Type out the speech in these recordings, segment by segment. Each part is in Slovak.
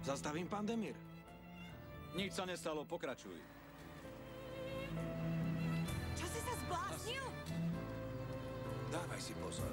Zastavím, pán Demir. Nič sa nestalo, pokračuj. Čo si sa zbláznil? Dávaj si pozor.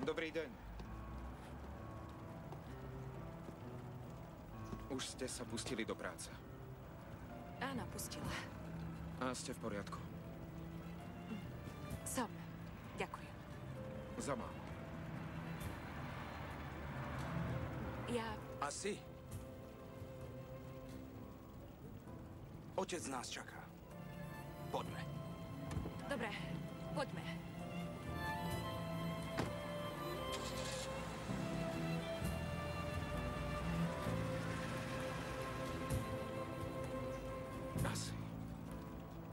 Dobrý deň. Už ste sa pustili do práce. Áno, pustila. A ste v poriadku? Som. Ďakujem. Za málo. Ja... Asi. Otec nás čaká. Poďme. Dobre, poďme. Asi.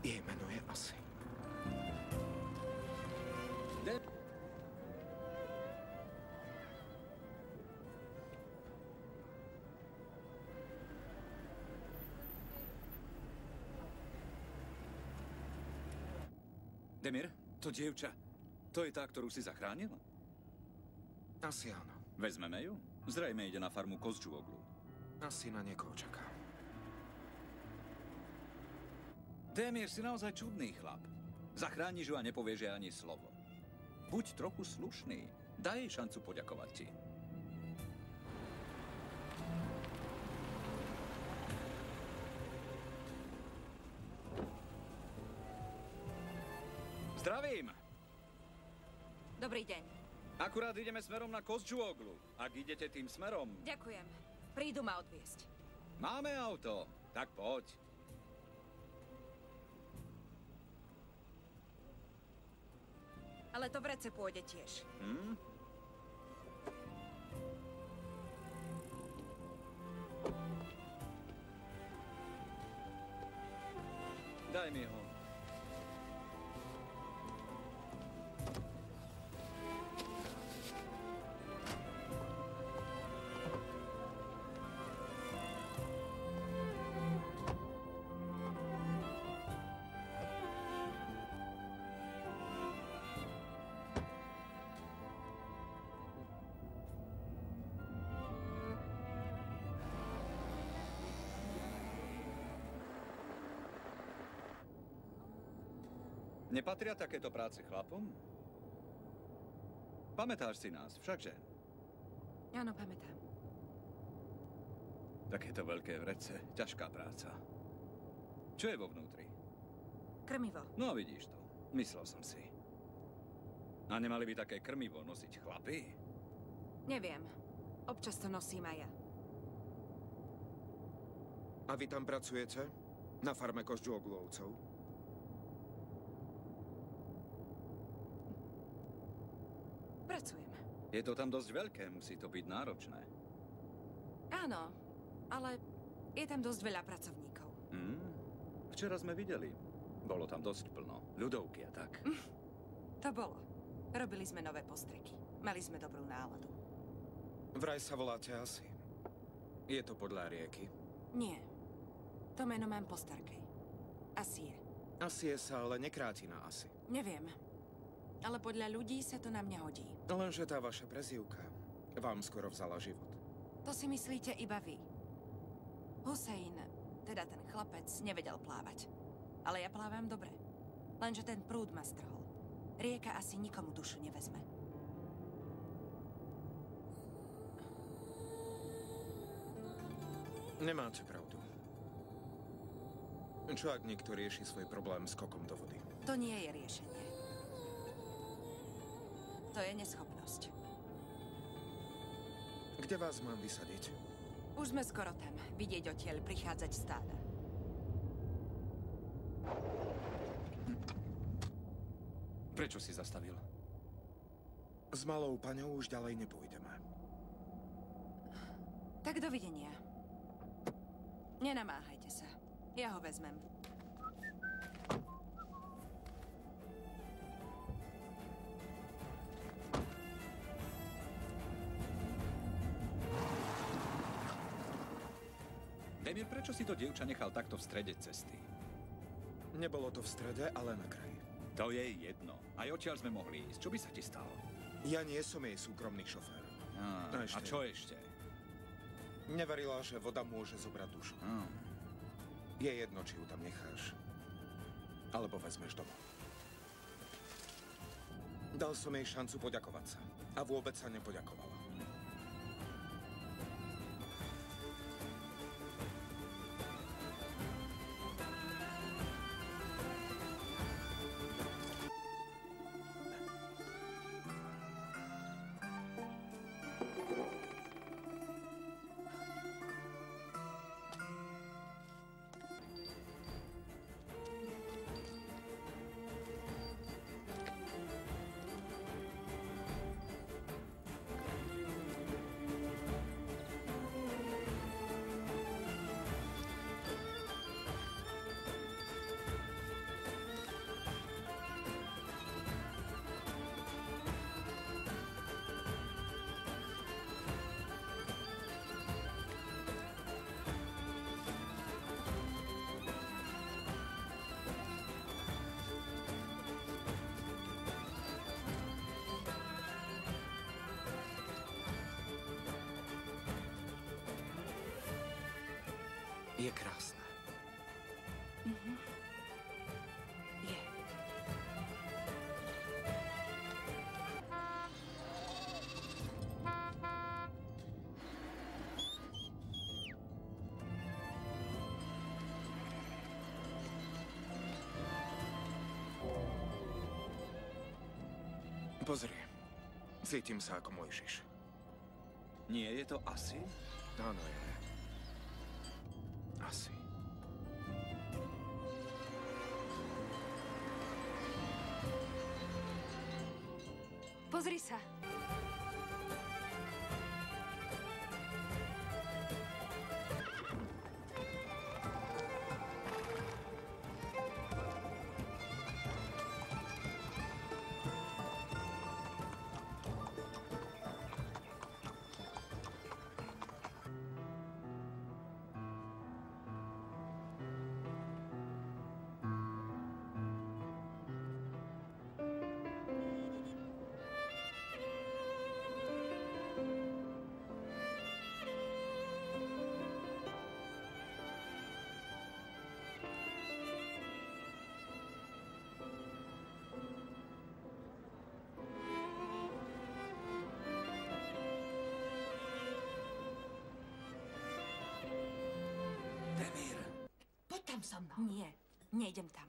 Jej meno je Asi. Demir, to dievča, to je tá, ktorú si zachránil? Asi áno. Vezmeme ju? Zrejme ide na farmu Kozčuoglu. Asi na niekoho čaká. Demir, si naozaj čudný chlap. Zachrániš ju a nepovieš jej ani slovo. Buď trochu slušný. Daj jej šancu poďakovať ti. Zdravím! Dobrý deň. Akurát ideme smerom na Kozčuoglu. Ak idete tým smerom... Ďakujem. Prídu ma odviesť. Máme auto. Tak poď. Ale to vrece pôjde tiež. Daj mi ho. Nepatria takéto práce chlapom? Pamätáš si nás, všakže? Áno, pamätám. Takéto veľké vrece, ťažká práca. Čo je vo vnútri? Krmivo. No, vidíš to. Myslel som si. A nemali by také krmivo nosiť chlapi? Neviem. Občas to nosím aj ja. A vy tam pracujete? Na farme Kozčuoglovcov? Pracujem. Je to tam dosť veľké, musí to byť náročné. Áno, ale je tam dosť veľa pracovníkov. V Včera sme videli. Bolo tam dosť plno. Ľudovky a tak. To bolo. Robili sme nové postreky. Mali sme dobrú náladu. Vraj sa voláte Asi. Je to podľa rieky? Nie. To meno mám po starkej. Asi je. Asie sa ale nekráti na Asi. Neviem. Ale podľa ľudí sa to na mňa hodí. Lenže tá vaša prezývka vám skoro vzala život. To si myslíte iba vy. Hussein, teda ten chlapec, nevedel plávať. Ale ja plávam dobre. Lenže ten prúd ma strhol. Rieka asi nikomu dušu nevezme. Nemáte pravdu. Čo ak niekto rieši svoj problém skokom do vody? To nie je riešenie. To je neschopnosť. Kde vás mám vysadiť? Už sme skoro tam. Vidieť odtiaľ prichádzať stáda. Prečo si zastavil? S malou paňou už ďalej nepôjdeme. Tak dovidenia. Nenamáhajte sa. Ja ho vezmem. Demir, prečo si to dievča nechal takto v strede cesty? Nebolo to v strede, ale na kraji. To je jedno. Aj odtiaľ sme mohli ísť. Čo by sa ti stalo? Ja nie som jej súkromný šofér. A čo ešte? Neverila, že voda môže zobrať dušu. Je jedno, či ju tam necháš, alebo vezmeš domov. Dal som jej šancu poďakovať sa. A vôbec sa nepoďakovala. Je krásne. Je. Pozri. Cítim sa ako Mojžiš. Nie je to asi? Áno, je. Asi. Pozri sa. Tam so mnou. Nie, nejdem tam.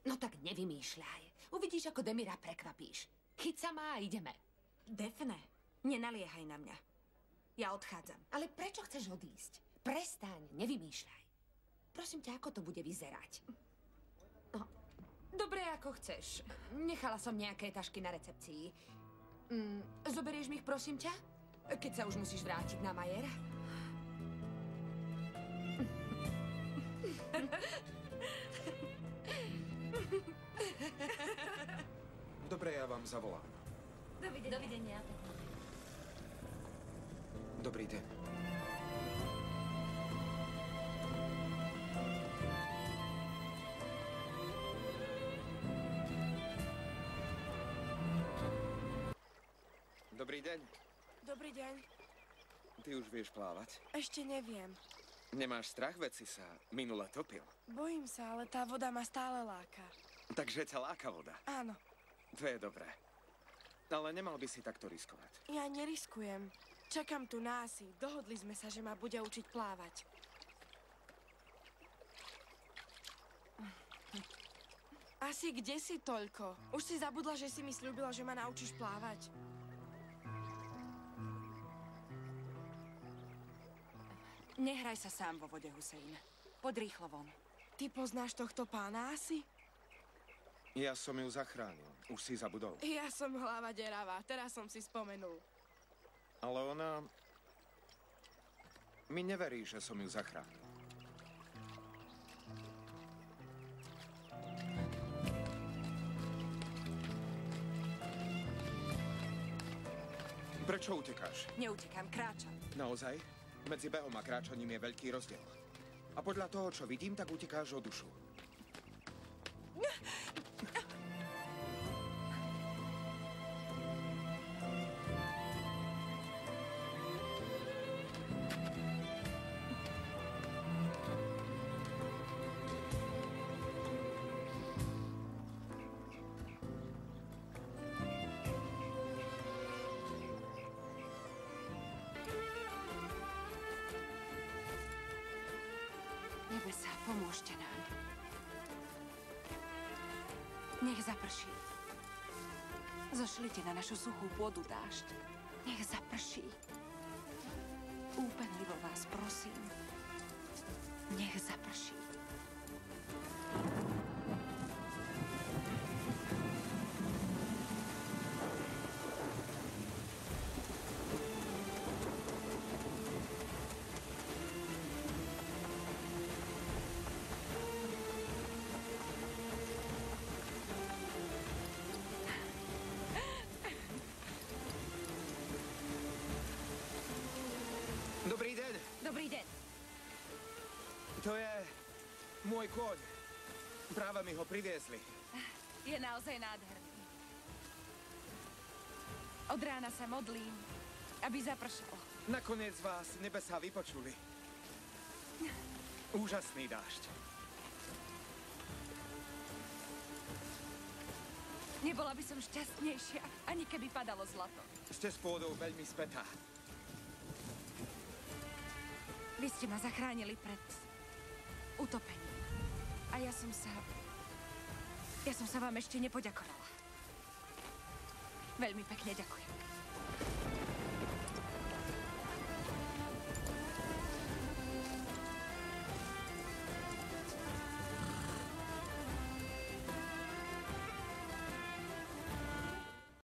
No tak nevymýšľaj. Uvidíš, ako Demira prekvapíš. Chyť sa ma a ideme. Defne, nenaliehaj na mňa. Ja odchádzam. Ale prečo chceš odísť? Prestaň, nevymýšľaj. Prosím ťa, ako to bude vyzerať? No, dobre, ako chceš. Nechala som nejaké tašky na recepcii. Zoberieš mi ich, prosím ťa? Keď sa už musíš vrátiť na majer? Dobre, ja vám zavolám. Dovidenia. Dobrý deň. Dobrý deň. Dobrý deň. Ty už vieš plávať? Ešte neviem. Nemáš strach, veď si sa minule topil. Bojím sa, ale tá voda ma stále láka. Takže ťa láka voda. Áno, To je dobré. Ale nemal by si takto riskovať. ja neriskujem. Čakám tu na Asi. Dohodli sme sa, že ma bude učiť plávať. Asi, kde si toľko? Už si zabudla, že si mi sľúbila, že ma naučíš plávať? Nehraj sa sám vo vode, Hussein. Poď rýchlo von. Ty poznáš tohto pána Asi? Ja som ju zachránil. Už si zabudol. Ja som hlava deravá, teraz som si spomenul. Ale ona mi neverí, že som ju zachránil. Prečo utekáš? Neutekám, kráčam. Naozaj? Medzi behom a kráčaním je veľký rozdiel. A podľa toho, čo vidím, tak utekáš o dušu. Nebesá, pomôžte nám. Nech zaprší. Zošlite na našu suchú pôdu dážď. Nech zaprší. Úpenlivo vás prosím. Nech zaprší. Dobrý deň. Dobrý deň. To je môj kôň. Práve mi ho priviezli. Je naozaj nádherný. Od rána sa modlím, aby zapršalo. Nakoniec vás nebesá vypočuli. Úžasný dážď. Nebola by som šťastnejšia, ani keby padalo zlato. Ste s pôdou veľmi spätá. Vy ste ma zachránili pred utopením. A ja som sa vám ešte nepoďakovala. Veľmi pekne ďakujem.